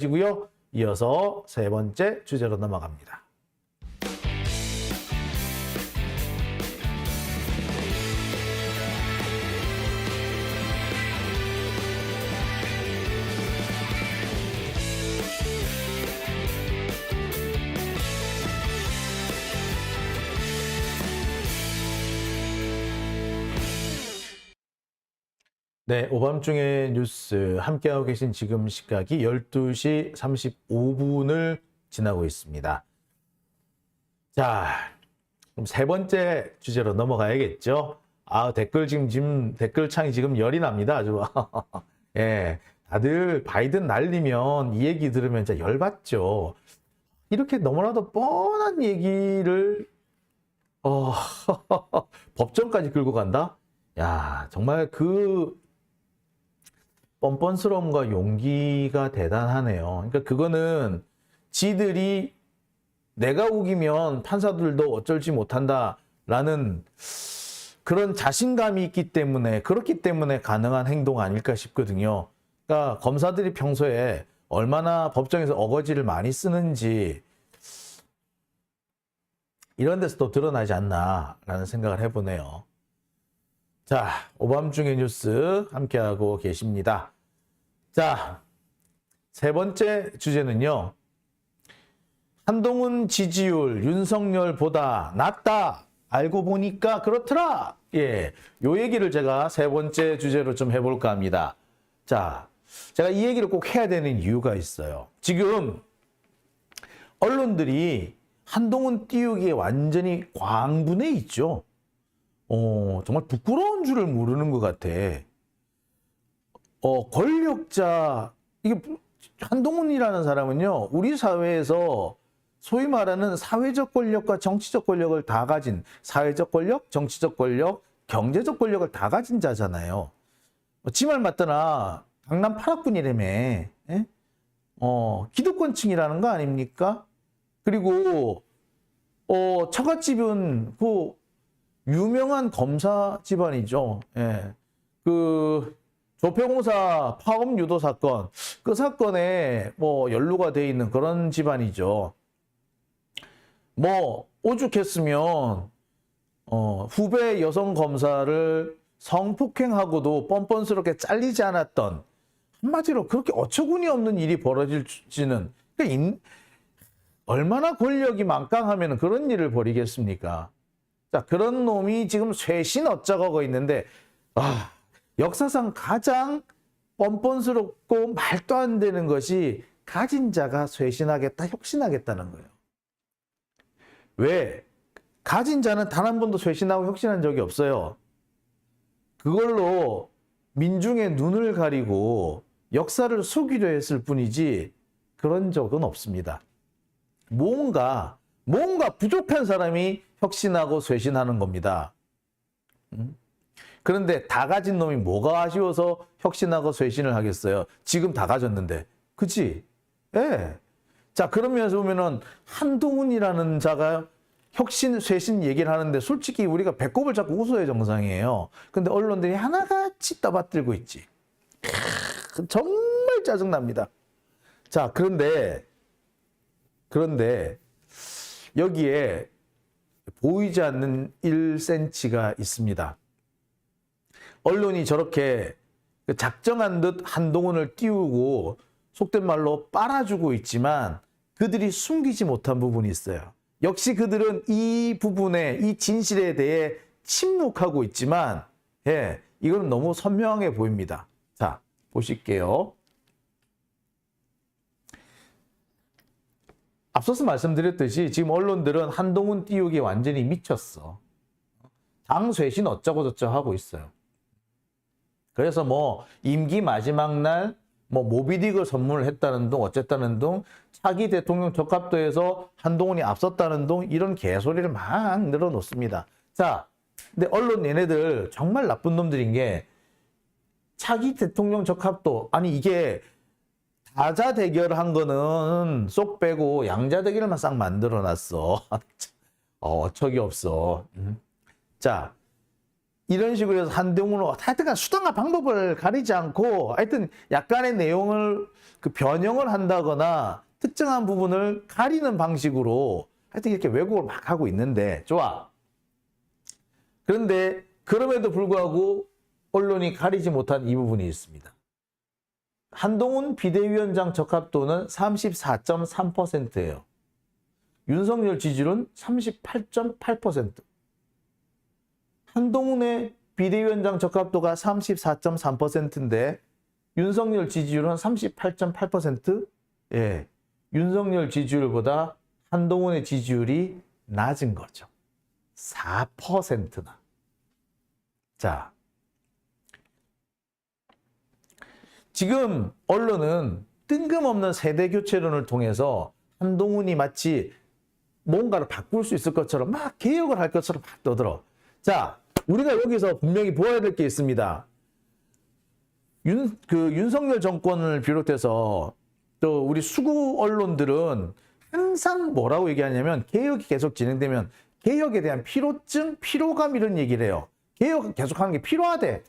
시고요. 이어서 세 번째 주제로 넘어갑니다. 네, 오밤중의 뉴스 함께하고 계신 지금 시각이 12시 35분을 지나고 있습니다. 자, 그럼 세 번째 주제로 넘어가야겠죠? 지금 댓글창이 지금 열이 납니다. 아주. 예, 다들 바이든 날리면 이 얘기 들으면 진짜 열받죠. 이렇게 너무나도 뻔한 얘기를 법정까지 끌고 간다? 야, 정말 그 뻔뻔스러움과 용기가 대단하네요. 그러니까 그거는 지들이 내가 우기면 판사들도 어쩔지 못한다라는 그런 자신감이 있기 때문에 그렇기 때문에 가능한 행동 아닐까 싶거든요. 그러니까 검사들이 평소에 얼마나 법정에서 어거지를 많이 쓰는지 이런 데서도 드러나지 않나라는 생각을 해보네요. 자, 오밤중의 뉴스 함께하고 계십니다. 자, 세 번째 주제는요. 한동훈 지지율 윤석열보다 낮다. 알고 보니까 그렇더라. 예, 요 얘기를 제가 세 번째 주제로 좀 해볼까 합니다. 자, 제가 이 얘기를 꼭 해야 되는 이유가 있어요. 지금 언론들이 한동훈 띄우기에 완전히 광분해 있죠. 정말 부끄러운 줄을 모르는 것 같아. 권력자, 이게 한동훈이라는 사람은요, 우리 사회에서 소위 말하는 사회적 권력과 정치적 권력을 다 가진, 사회적 권력, 정치적 권력, 경제적 권력을 다 가진 자잖아요. 지말 맞더나 강남 8학군이라며, 예? 기득권층이라는 거 아닙니까? 그리고, 처갓집은 유명한 검사 집안이죠. 예. 그 조폐공사 파업 유도 사건, 그 사건에 연루가 돼 있는 그런 집안이죠. 오죽했으면 후배 여성 검사를 성폭행하고도 뻔뻔스럽게 잘리지 않았던, 한마디로 그렇게 어처구니 없는 일이 벌어질지는, 그러니까 얼마나 권력이 막강하면 그런 일을 벌이겠습니까? 자, 그런 놈이 지금 쇄신 어쩌고 있는데, 역사상 가장 뻔뻔스럽고 말도 안 되는 것이 가진 자가 쇄신하겠다, 혁신하겠다는 거예요. 왜? 가진 자는 단 한 번도 쇄신하고 혁신한 적이 없어요. 그걸로 민중의 눈을 가리고 역사를 속이려 했을 뿐이지 그런 적은 없습니다. 뭔가 부족한 사람이 혁신하고 쇄신하는 겁니다. 그런데 다 가진 놈이 뭐가 아쉬워서 혁신하고 쇄신을 하겠어요? 지금 다 가졌는데. 그치? 예. 자, 그러면서 보면은 한동훈이라는 자가 혁신, 쇄신 얘기를 하는데 솔직히 우리가 배꼽을 잡고 웃어야 정상이에요. 근데 언론들이 하나같이 떠받들고 있지. 정말 짜증납니다. 자, 그런데 여기에 보이지 않는 1cm가 있습니다. 언론이 저렇게 작정한 듯 한동훈을 띄우고 속된 말로 빨아주고 있지만 그들이 숨기지 못한 부분이 있어요. 역시 그들은 이 부분에, 이 진실에 대해 침묵하고 있지만, 예, 이건 너무 선명하게 보입니다. 자, 보실게요. 앞서서 말씀드렸듯이 지금 언론들은 한동훈 띄우기에 완전히 미쳤어. 당 쇄신 어쩌고 저쩌고 하고 있어요. 그래서 임기 마지막 날 모비딕을 선물을 했다는 둥 어쨌다는 둥 차기 대통령 적합도에서 한동훈이 앞섰다는 둥 이런 개소리를 막 늘어놓습니다. 자, 근데 언론 얘네들 정말 나쁜 놈들인 게 차기 대통령 적합도, 아니 이게 다자 대결한 거는 쏙 빼고 양자 대결만 싹 만들어놨어. 어처기 없어. 자, 이런 식으로 해서 한동훈으로 하여튼간 수단과 방법을 가리지 않고 하여튼 약간의 내용을 그 변형을 한다거나 특정한 부분을 가리는 방식으로 하여튼 이렇게 왜곡을 막 하고 있는데 좋아. 그런데 그럼에도 불구하고 언론이 가리지 못한 이 부분이 있습니다. 한동훈 비대위원장 적합도는 34.3%예요. 윤석열 지지율은 38.8%. 한동훈의 비대위원장 적합도가 34.3%인데 윤석열 지지율은 38.8%? 예. 윤석열 지지율보다 한동훈의 지지율이 낮은 거죠. 4%나. 자. 지금 언론은 뜬금없는 세대교체론을 통해서 한동훈이 마치 뭔가를 바꿀 수 있을 것처럼 막 개혁을 할 것처럼 막 떠들어. 자, 우리가 여기서 분명히 보아야 될 게 있습니다. 윤석열 정권을 비롯해서 또 우리 수구 언론들은 항상 뭐라고 얘기하냐면 개혁이 계속 진행되면 개혁에 대한 피로증, 피로감 이런 얘기를 해요. 개혁 계속하는 게 필요하대.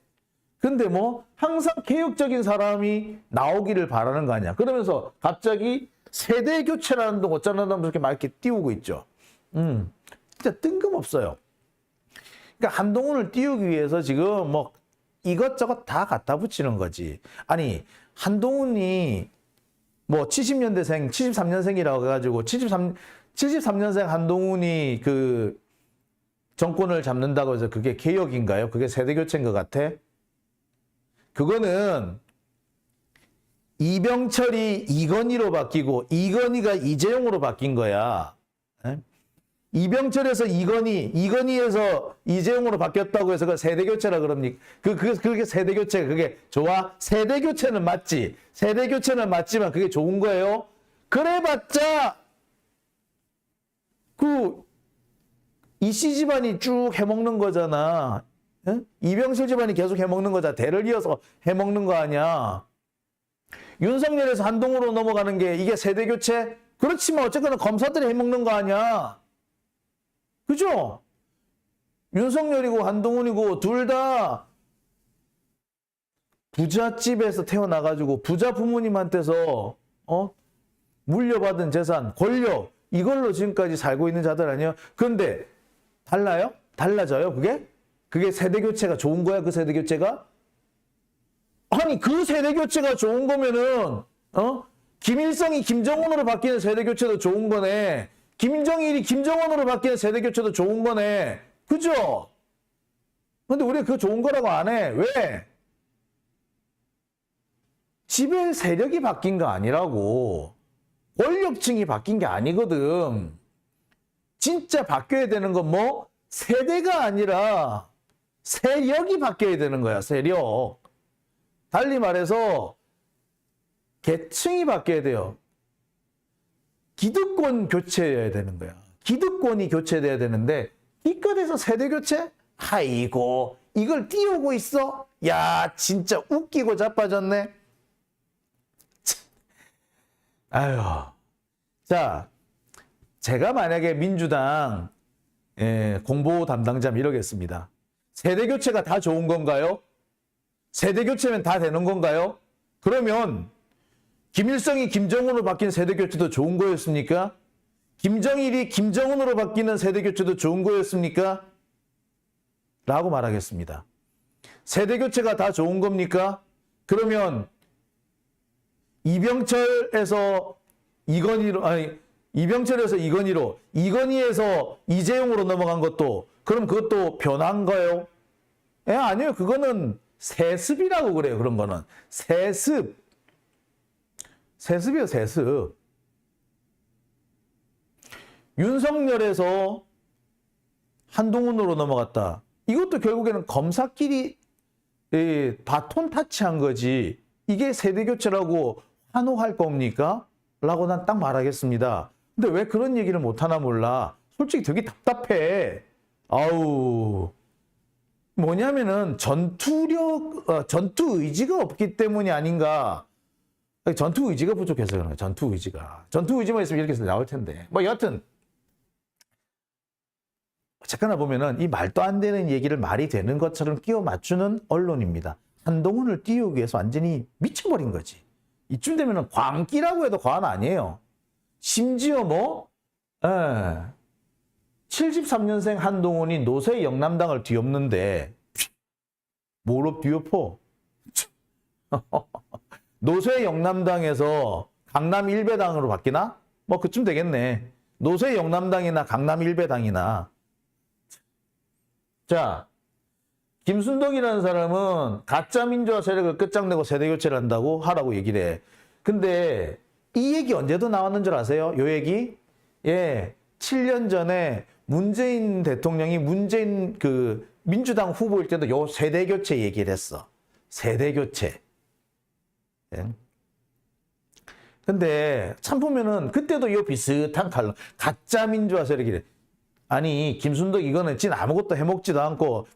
근데 뭐 항상 개혁적인 사람이 나오기를 바라는 거 아니야. 그러면서 갑자기 세대 교체라는 동 어쩌라는 그렇게 막 이렇게 띄우고 있죠. 진짜 뜬금없어요. 그러니까 한동훈을 띄우기 위해서 지금 뭐 이것저것 다 갖다 붙이는 거지. 아니 한동훈이 뭐 70년대생, 73년생이라고 해가지고 73년생 한동훈이 그 정권을 잡는다고 해서 그게 개혁인가요? 그게 세대 교체인 것 같아? 그거는 이병철이 이건희로 바뀌고 이건희가 이재용으로 바뀐 거야. 이병철에서 이건희, 이건희에서 이재용으로 바뀌었다고 해서 그 세대교체라 그럽니까? 그게 세대교체, 그게 좋아? 세대교체는 맞지. 세대교체는 맞지만 그게 좋은 거예요? 그래봤자, 이씨 집안이 쭉 해먹는 거잖아. 이병철 집안이 계속 해먹는 거잖아. 대를 이어서 해먹는 거 아니야. 윤석열에서 한동훈으로 넘어가는 게 이게 세대교체? 그렇지만 어쨌거나 검사들이 해먹는 거 아니야. 그죠? 윤석열이고 한동훈이고 둘 다 부잣집에서 태어나가지고 부자 부모님한테서 물려받은 재산, 권력 이걸로 지금까지 살고 있는 자들 아니에요? 그런데 달라요? 달라져요? 그게 세대교체가 좋은 거야? 그 세대교체가? 아니 그 세대교체가 좋은 거면은 김일성이 김정은으로 바뀌는 세대교체도 좋은 거네. 김정일이 김정은으로 바뀌는 세대교체도 좋은 거네. 그죠? 근데 우리가 그거 좋은 거라고 안 해. 왜? 지배 세력이 바뀐 거 아니라고. 권력층이 바뀐 게 아니거든. 진짜 바뀌어야 되는 건 뭐? 세대가 아니라 세력이 바뀌어야 되는 거야. 세력. 달리 말해서 계층이 바뀌어야 돼요. 기득권 교체해야 되는 거야. 기득권이 교체돼야 되는데 이껏해서 세대 교체? 아이고 이걸 띄우고 있어? 야 진짜 웃기고 자빠졌네. 아유. 자 제가 만약에 민주당 공보 담당자면 이러겠습니다. 세대 교체가 다 좋은 건가요? 세대 교체면 다 되는 건가요? 그러면 김일성이 김정은으로 바뀐 세대교체도 좋은 거였습니까? 김정일이 김정은으로 바뀌는 세대교체도 좋은 거였습니까? 라고 말하겠습니다. 세대교체가 다 좋은 겁니까? 그러면 이병철에서 이건희로, 이건희에서 이재용으로 넘어간 것도, 그럼 그것도 변화인가요? 아니요. 그거는 세습이라고 그래요. 그런 거는. 세습이요, 세습. 윤석열에서 한동훈으로 넘어갔다. 이것도 결국에는 검사끼리 바톤 타치한 거지. 이게 세대교체라고 환호할 겁니까? 라고 난 딱 말하겠습니다. 근데 왜 그런 얘기를 못하나 몰라. 솔직히 되게 답답해. 아우. 뭐냐면은 전투 의지가 없기 때문이 아닌가. 전투 의지가 부족해서 그런 거예요. 전투 의지가. 전투 의지만 있으면 이렇게 나올 텐데. 뭐 여하튼 어쨌거나 보면은 이 말도 안 되는 얘기를 말이 되는 것처럼 끼워 맞추는 언론입니다. 한동훈을 띄우기 위해서 완전히 미쳐버린 거지. 이쯤 되면은 광기라고 해도 과언 아니에요. 심지어 뭐, 73년생 한동훈이 노세 영남당을 뒤엎는데, 뭐로 뒤엎어? 노세 영남당에서 강남 일배당으로 바뀌나? 뭐 그쯤 되겠네. 노세 영남당이나 강남 일배당이나. 자, 김순덕이라는 사람은 가짜 민주화 세력을 끝장내고 세대교체를 한다고 하라고 얘기를 해. 근데 이 얘기 언제도 나왔는 줄 아세요? 요 얘기? 예, 7년 전에 문재인 대통령이 문재인 그 민주당 후보일 때도 요 세대교체 얘기를 했어. 세대교체. 예. 근데 참 보면은 그때도 요 비슷한 칼럼 가짜 민주화 세력이래. 아니 김순덕 이거는 진 아무것도 해먹지도 않고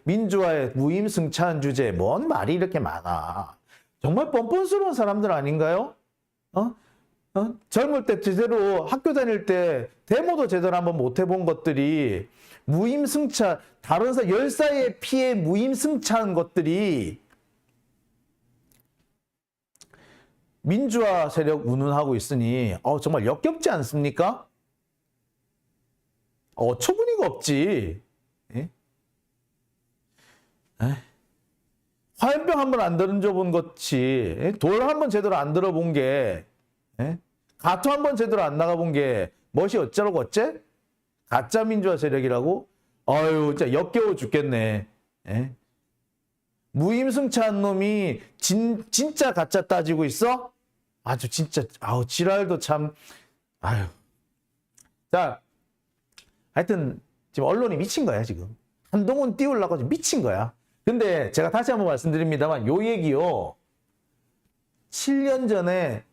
민주화의 무임승차한 주제 뭔 말이 이렇게 많아. 정말 뻔뻔스러운 사람들 아닌가요? 젊을 때 제대로 학교 다닐 때 데모도 제대로 한번 못 해본 것들이 무임승차 다른 10살의 피해 무임승차한 것들이 민주화 세력 운운하고 있으니 정말 역겹지 않습니까? 어처구니가 없지. 예? 화염병 한번 안 던져본 것이 예? 돌 한번 제대로 안 들어본 게 예? 가토 한번 제대로 안 나가본 게 멋이 어쩌라고 어째? 가짜 민주화 세력이라고? 아유 진짜 역겨워 죽겠네. 예? 무임승차한 놈이 진짜 가짜 따지고 있어? 아주 진짜 지랄도 참 아유. 자 하여튼 지금 언론이 미친 거야 지금. 한동훈 띄우려고 지금 미친 거야. 근데 제가 다시 한번 말씀드립니다만 요 얘기요. 7년 전에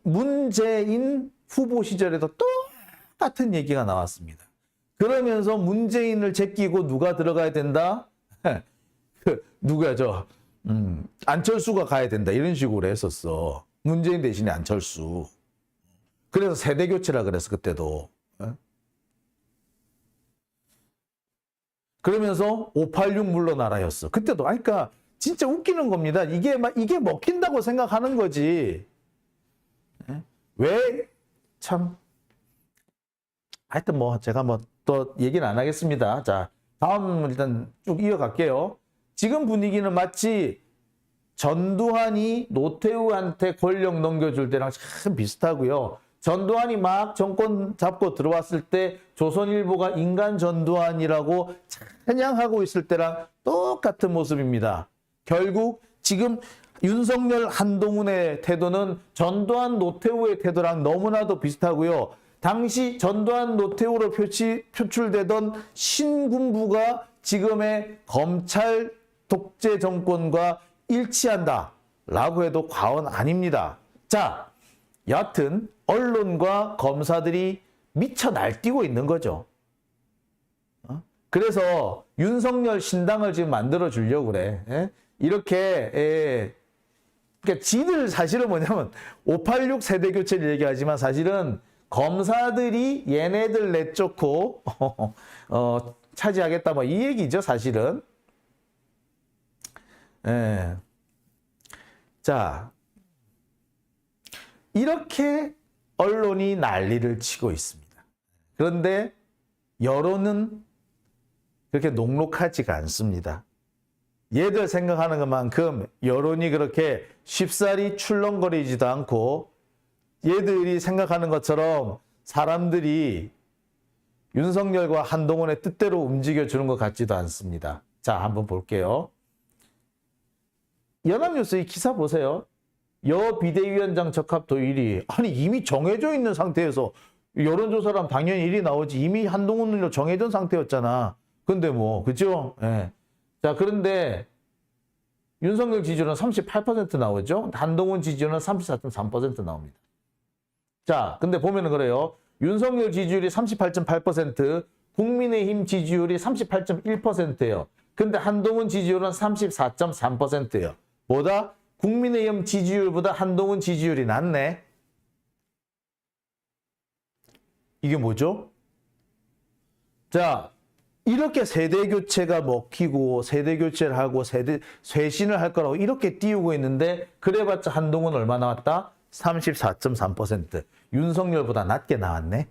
문재인 후보 시절에도 똑같은 얘기가 나왔습니다. 그러면서 문재인을 제끼고 누가 들어가야 된다? 누구야 안철수가 가야 된다 이런 식으로 했었어. 문재인 대신에 안철수. 그래서 세대교체라 그랬어 그때도. 그러면서 586 물러나라였어. 그때도. 그러니까 진짜 웃기는 겁니다. 이게 먹힌다고 생각하는 거지. 왜 참. 하여튼 뭐 제가 뭐 또 얘기는 안 하겠습니다. 자, 다음 일단 쭉 이어갈게요. 지금 분위기는 마치 전두환이 노태우한테 권력 넘겨줄 때랑 참 비슷하고요. 전두환이 막 정권 잡고 들어왔을 때 조선일보가 인간 전두환이라고 찬양하고 있을 때랑 똑같은 모습입니다. 결국 지금 윤석열 한동훈의 태도는 전두환 노태우의 태도랑 너무나도 비슷하고요. 당시 전두환 노태우로 표출되던 신군부가 지금의 검찰 독재 정권과 일치한다라고 해도 과언 아닙니다. 자, 여하튼 언론과 검사들이 미쳐 날뛰고 있는 거죠. 그래서 윤석열 신당을 지금 만들어 주려고 그래. 이렇게 그러니까 지들 사실은 뭐냐면 586 세대 교체를 얘기하지만 사실은 검사들이 얘네들 내쫓고 차지하겠다 뭐 이 얘기죠 사실은. 자, 이렇게 언론이 난리를 치고 있습니다. 그런데 여론은 그렇게 녹록하지가 않습니다. 얘들 생각하는 것만큼 여론이 그렇게 쉽사리 출렁거리지도 않고 얘들이 생각하는 것처럼 사람들이 윤석열과 한동훈의 뜻대로 움직여주는 것 같지도 않습니다. 자, 한번 볼게요. 연합뉴스 이 기사 보세요. 여 비대위원장 적합도 1위. 아니 이미 정해져 있는 상태에서 여론조사라면 당연히 1위 나오지. 이미 한동훈으로 정해진 상태였잖아. 근데 뭐 그죠? 예. 자 그런데 윤석열 지지율은 38% 나오죠. 한동훈 지지율은 34.3% 나옵니다. 자 근데 보면은 그래요. 윤석열 지지율이 38.8%, 국민의힘 지지율이 38.1%예요. 근데 한동훈 지지율은 34.3%예요. 보다 국민의힘 지지율보다 한동훈 지지율이 낮네. 이게 뭐죠? 자, 이렇게 세대 교체가 먹히고 세대 교체를 하고 쇄신을 할 거라고 이렇게 띄우고 있는데 그래봤자 한동훈 얼마 나왔다? 34.3%. 윤석열보다 낮게 나왔네.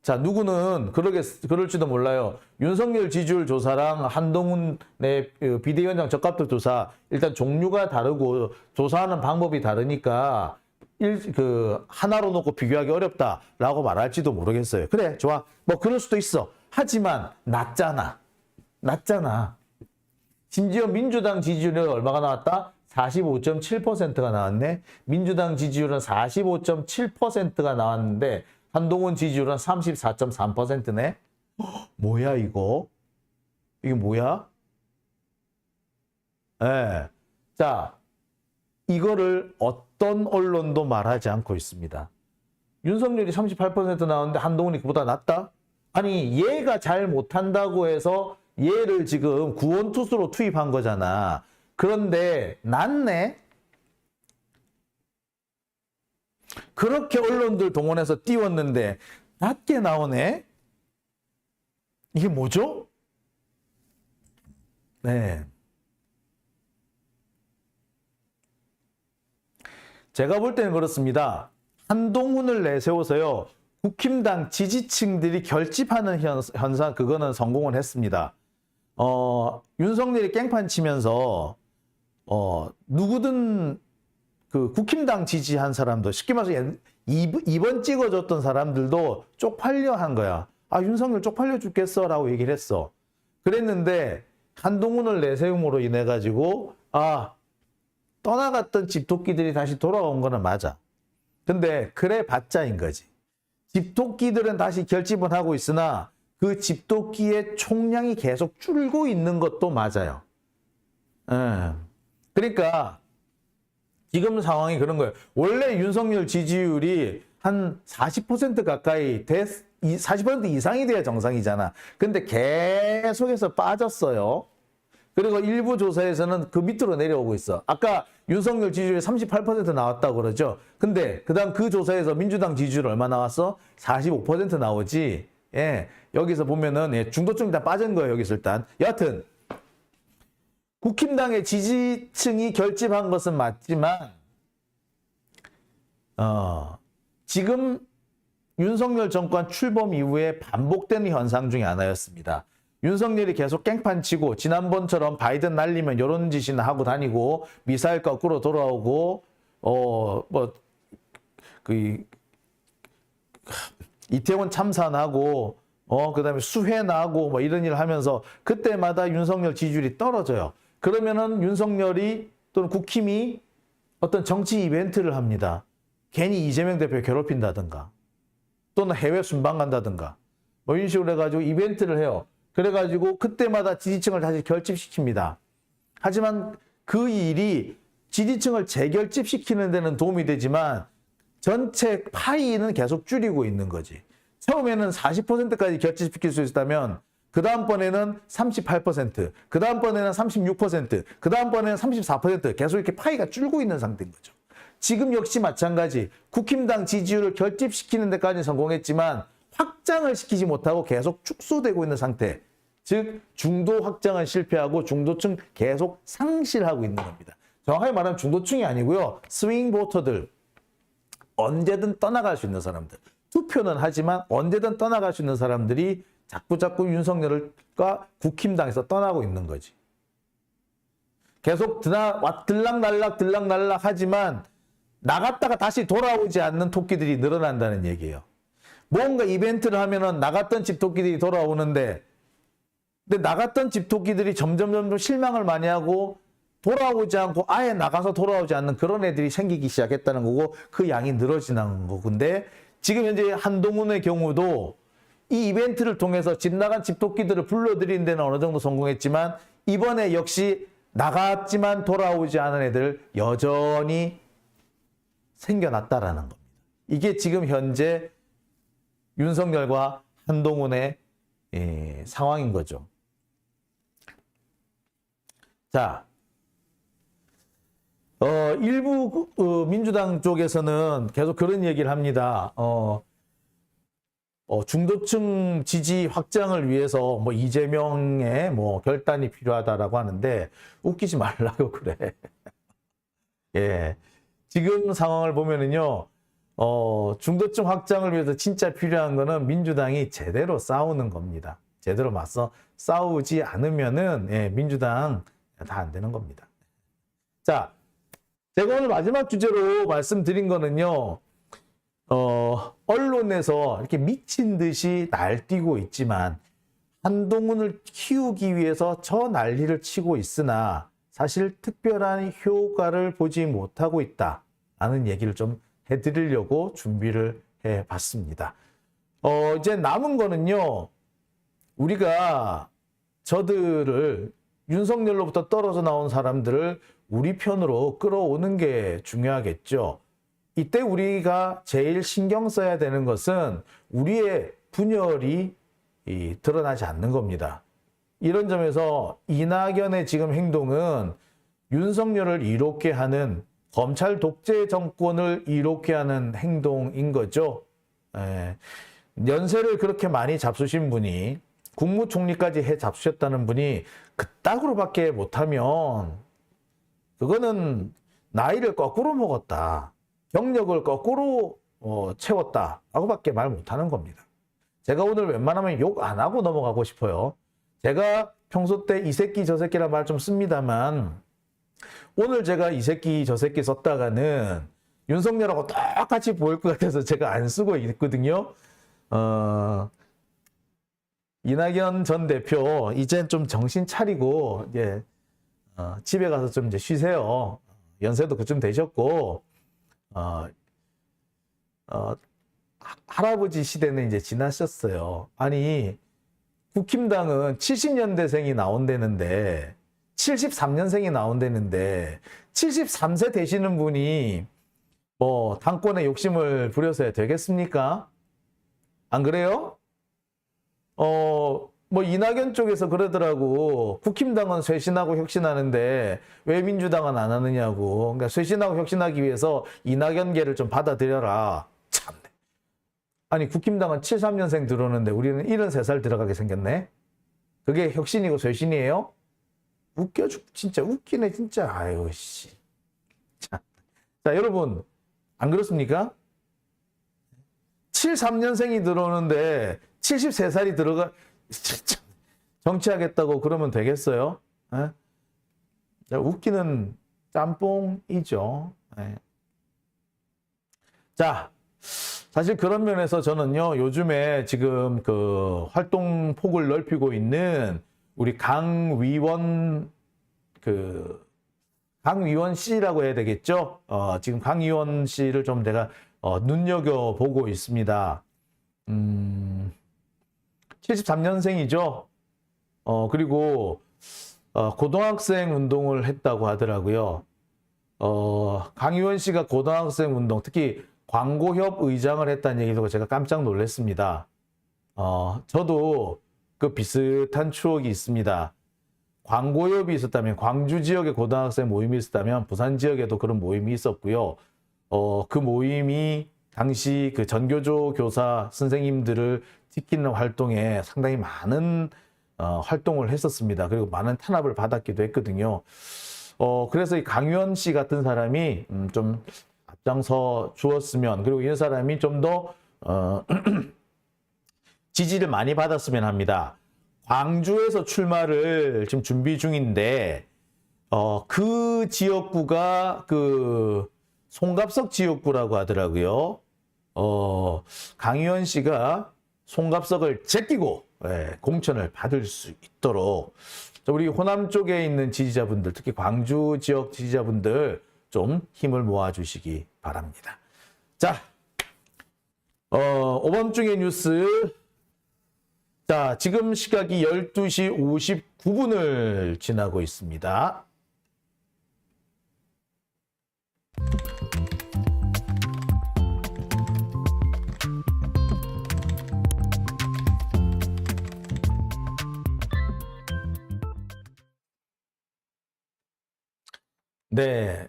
자, 누구는 그럴지도 몰라요. 윤석열 지지율 조사랑 한동훈의 비대위원장 적합도 조사, 일단 종류가 다르고 조사하는 방법이 다르니까 하나로 놓고 비교하기 어렵다라고 말할지도 모르겠어요. 그래, 좋아. 뭐 그럴 수도 있어. 하지만 낮잖아. 심지어 민주당 지지율이 얼마가 나왔다? 45.7%가 나왔네. 민주당 지지율은 45.7%가 나왔는데 한동훈 지지율은 34.3%네. 뭐야 이거? 이게 뭐야? 예. 자, 이거를 어떤 언론도 말하지 않고 있습니다. 윤석열이 38% 나왔는데 한동훈이 그보다 낫다? 아니, 얘가 잘 못한다고 해서 얘를 지금 구원투수로 투입한 거잖아. 그런데 낫네? 그렇게 언론들 동원해서 띄웠는데 낮게 나오네? 이게 뭐죠? 네. 제가 볼 때는 그렇습니다. 한동훈을 내세워서요. 국힘당 지지층들이 결집하는 현상, 그거는 성공을 했습니다. 윤석열이 깽판 치면서 누구든 그 국힘당 지지한 사람도 쉽게 말해서 2번 찍어줬던 사람들도 쪽팔려 한 거야. 아, 윤석열 쪽팔려 죽겠어 라고 얘기를 했어. 그랬는데 한동훈을 내세움으로 인해 가지고 떠나갔던 집토끼들이 다시 돌아온 거는 맞아. 근데 그래 봤자인 거지. 집토끼들은 다시 결집은 하고 있으나 그 집토끼의 총량이 계속 줄고 있는 것도 맞아요. 그러니까 지금 상황이 그런 거예요. 원래 윤석열 지지율이 한 40% 가까이 40% 이상이 돼야 정상이잖아. 근데 계속해서 빠졌어요. 그리고 일부 조사에서는 그 밑으로 내려오고 있어. 아까 윤석열 지지율이 38% 나왔다고 그러죠. 근데 그다음 그 조사에서 민주당 지지율 얼마 나왔어? 45% 나오지. 예. 여기서 보면은 중도층이 다 빠진 거예요. 여기서 일단. 여하튼 국힘당의 지지층이 결집한 것은 맞지만 지금 윤석열 정권 출범 이후에 반복되는 현상 중에 하나였습니다. 윤석열이 계속 깽판 치고 지난번처럼 바이든 날리면 이런 짓이나 하고 다니고 미사일 거꾸로 돌아오고 이태원 참사나고 그다음에 수해나고 뭐 이런 일을 하면서 그때마다 윤석열 지지율이 떨어져요. 그러면은 윤석열이 또는 국힘이 어떤 정치 이벤트를 합니다. 괜히 이재명 대표 괴롭힌다든가 또는 해외 순방 간다든가 뭐 이런 식으로 해가지고 이벤트를 해요. 그래가지고 그때마다 지지층을 다시 결집시킵니다. 하지만 그 일이 지지층을 재결집시키는 데는 도움이 되지만 전체 파이는 계속 줄이고 있는 거지. 처음에는 40%까지 결집시킬 수 있었다면 그 다음번에는 38%, 그 다음번에는 36%, 그 다음번에는 34% 계속 이렇게 파이가 줄고 있는 상태인 거죠. 지금 역시 마찬가지 국힘당 지지율을 결집시키는 데까지 성공했지만 확장을 시키지 못하고 계속 축소되고 있는 상태. 즉 중도 확장은 실패하고 중도층 계속 상실하고 있는 겁니다. 정확하게 말하면 중도층이 아니고요. 스윙 보터들, 언제든 떠나갈 수 있는 사람들. 투표는 하지만 언제든 떠나갈 수 있는 사람들이 자꾸 윤석열과 국힘당에서 떠나고 있는 거지. 계속 들락날락 하지만 나갔다가 다시 돌아오지 않는 토끼들이 늘어난다는 얘기예요. 뭔가 이벤트를 하면은 나갔던 집토끼들이 돌아오는데 근데 나갔던 집토끼들이 점점 실망을 많이 하고 돌아오지 않고 아예 나가서 돌아오지 않는 그런 애들이 생기기 시작했다는 거고 그 양이 늘어지는 거고. 근데 지금 현재 한동훈의 경우도 이 이벤트를 통해서 집 나간 집토끼들을 불러들이는 데는 어느 정도 성공했지만 이번에 역시 나갔지만 돌아오지 않은 애들 여전히 생겨났다라는 겁니다. 이게 지금 현재 윤석열과 한동훈의 상황인 거죠. 자, 일부 민주당 쪽에서는 계속 그런 얘기를 합니다. 중도층 지지 확장을 위해서 뭐 이재명의 뭐 결단이 필요하다라고 하는데 웃기지 말라고 그래. 예. 지금 상황을 보면은요, 중도층 확장을 위해서 진짜 필요한 거는 민주당이 제대로 싸우는 겁니다. 제대로 맞서 싸우지 않으면은, 예, 민주당 다 안 되는 겁니다. 자, 제가 오늘 마지막 주제로 말씀드린 거는요, 언론에서 이렇게 미친 듯이 날뛰고 있지만, 한동훈을 키우기 위해서 저 난리를 치고 있으나, 사실 특별한 효과를 보지 못하고 있다라는 얘기를 좀 해드리려고 준비를 해봤습니다. 이제 남은 거는요, 우리가 저들을 윤석열로부터 떨어져 나온 사람들을 우리 편으로 끌어오는 게 중요하겠죠. 이때 우리가 제일 신경 써야 되는 것은 우리의 분열이 드러나지 않는 겁니다. 이런 점에서 이낙연의 지금 행동은 윤석열을 이롭게 하는 검찰 독재 정권을 이롭게 하는 행동인 거죠. 연세를 그렇게 많이 잡수신 분이 국무총리까지 해 잡수셨다는 분이 그따구로밖에 못하면 그거는 나이를 거꾸로 먹었다. 경력을 거꾸로 채웠다라고밖에 말 못하는 겁니다. 제가 오늘 웬만하면 욕 안 하고 넘어가고 싶어요. 제가 평소 때 이 새끼 저 새끼란 말 좀 씁니다만 오늘 제가 이 새끼 저 새끼 썼다가는 윤석열하고 똑같이 보일 것 같아서 제가 안 쓰고 있거든요. 이낙연 전 대표 이제 좀 정신 차리고 이제 집에 가서 좀 이제 쉬세요. 연세도 그쯤 되셨고 할아버지 시대는 이제 지나셨어요. 아니 국힘당은 70년대생이 나온다는데 73년생이 나온다는데 73세 되시는 분이 뭐 당권에 욕심을 부려서야 되겠습니까? 안 그래요? 뭐 이낙연 쪽에서 그러더라고. 국힘당은 쇄신하고 혁신하는데 왜 민주당은 안 하느냐고. 그러니까 쇄신하고 혁신하기 위해서 이낙연계를 좀 받아들여라. 참네. 아니 국힘당은 73년생 들어오는데 우리는 73살 들어가게 생겼네. 그게 혁신이고 쇄신이에요? 웃겨 진짜 웃기네 진짜. 아유 씨. 자 여러분 안 그렇습니까? 73년생이 들어오는데 73살이 들어가 정치하겠다고 그러면 되겠어요? 에? 웃기는 짬뽕이죠. 에. 자, 사실 그런 면에서 저는요, 요즘에 지금 그 활동 폭을 넓히고 있는 우리 강위원 씨라고 해야 되겠죠? 지금 강위원 씨를 좀 내가 눈여겨보고 있습니다. 73년생이죠. 그리고 고등학생 운동을 했다고 하더라고요. 강의원 씨가 고등학생 운동, 특히 광고협 의장을 했다는 얘기 듣고 제가 깜짝 놀랐습니다. 저도 그 비슷한 추억이 있습니다. 광고협이 있었다면, 광주 지역에 고등학생 모임이 있었다면 부산 지역에도 그런 모임이 있었고요. 그 모임이 당시 그 전교조 교사 선생님들을 지키는 활동에 상당히 많은 활동을 했었습니다. 그리고 많은 탄압을 받았기도 했거든요. 그래서 이 강유원 씨 같은 사람이 좀 앞장서 주었으면, 그리고 이 사람이 좀 더 지지를 많이 받았으면 합니다. 광주에서 출마를 지금 준비 중인데 그 지역구가 그 송갑석 지역구라고 하더라고요. 강유원 씨가 송갑석을 제끼고 공천을 받을 수 있도록 우리 호남 쪽에 있는 지지자분들, 특히 광주 지역 지지자분들 좀 힘을 모아주시기 바랍니다. 자, 오밤중의 뉴스. 자, 지금 시각이 12시 59분을 지나고 있습니다. 네.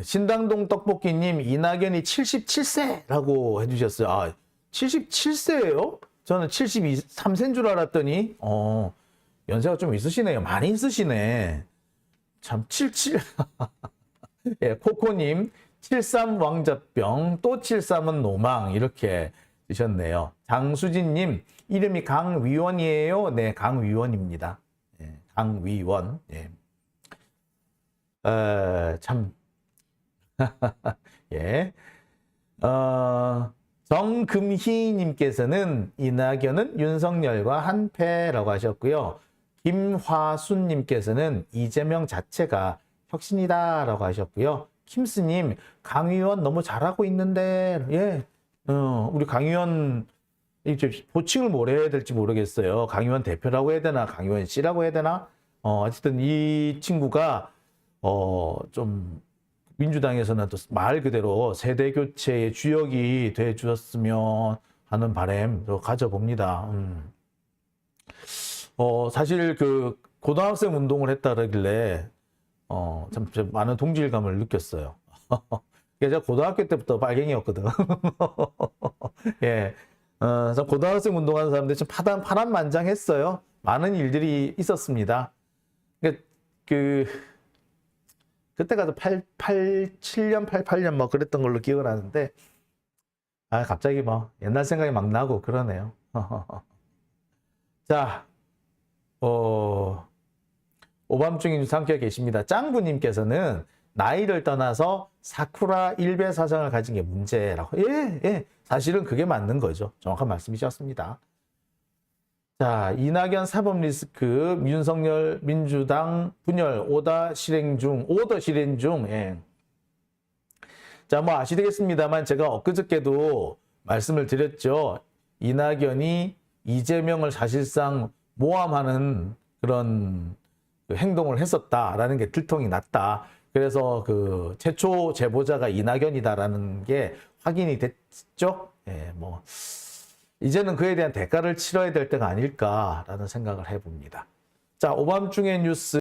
신당동 떡볶이님, 이낙연이 77세라고 해주셨어요. 77세예요? 저는 73세인 줄 알았더니 연세가 좀 있으시네요. 많이 있으시네. 참 77. 예, 코코님 73 왕자병 또 73은 노망 이렇게 드셨네요. 장수진님 이름이 강위원이에요. 네, 강위원입니다. 예, 강위원. 예. 참. 예. 정금희님께서는 이낙연은 윤석열과 한패라고 하셨고요. 김화순님께서는 이재명 자체가 혁신이다라고 하셨고요. 킴스님 강 의원 너무 잘하고 있는데 예, 우리 강 의원 이제 호칭을 뭐라 해야 될지 모르겠어요. 강 의원 대표라고 해야 되나, 강 의원 씨라고 해야 되나? 어쨌든 이 친구가 좀 민주당에서는 또 말 그대로 세대 교체의 주역이 돼 주었으면 하는 바람도 가져봅니다. 사실 그 고등학생 운동을 했다 그러길래 참 많은 동질감을 느꼈어요. 제가 고등학교 때부터 빨갱이였거든. 예. 고등학생 운동하는 사람들이 참 파란만장했어요. 많은 일들이 있었습니다. 그때가 7년, 88년 뭐 그랬던 걸로 기억을 하는데, 갑자기 뭐 옛날 생각이 막 나고 그러네요. 자, 오밤중에 뉴스 함께 계십니다. 짱구님께서는 나이를 떠나서 사쿠라 일배 사상을 가진 게 문제라고. 예. 사실은 그게 맞는 거죠. 정확한 말씀이셨습니다. 자, 이낙연 사법 리스크, 윤석열 민주당 분열, 오더 실행 중. 예. 자, 뭐 아시겠습니다만 제가 엊그저께도 말씀을 드렸죠. 이낙연이 이재명을 사실상 모함하는 그런 행동을 했었다라는 게 들통이 났다. 그래서 그 최초 제보자가 이낙연이다라는 게 확인이 됐죠. 예, 뭐 이제는 그에 대한 대가를 치러야 될 때가 아닐까라는 생각을 해봅니다. 자, 오밤중의 뉴스.